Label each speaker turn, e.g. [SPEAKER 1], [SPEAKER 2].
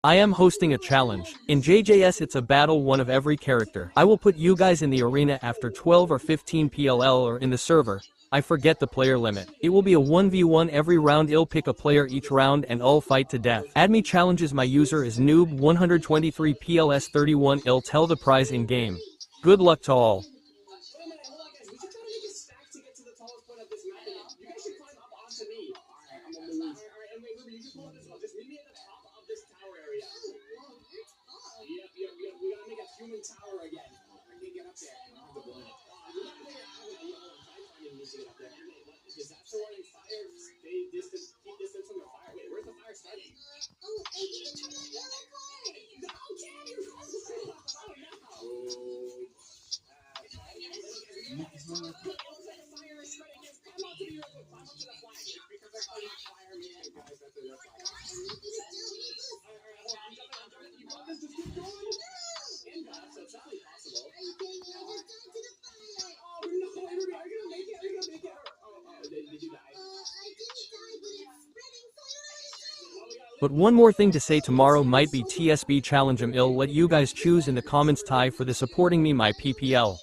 [SPEAKER 1] I am hosting a challenge. In JJS it's a battle one of every character. I will put you guys in the arena after 12 or 15 PLL or in the server. I forget the player limit. It will be a 1v1 every round. I'll pick a player each round and all fight to death. Add me challenges. My user is noob 123 PLS 31. I'll tell the prize in game. Good luck to all.
[SPEAKER 2] Tower again. I can't get up there. Because that's the one in fire. They keep distance from the fire. Wait, where's the fire starting? Oh, I need to turn on the other car. How can you?
[SPEAKER 1] But one more thing to say, tomorrow might be TSB challenge. I'll let you guys choose in the comments. Tie for the supporting me my PPL.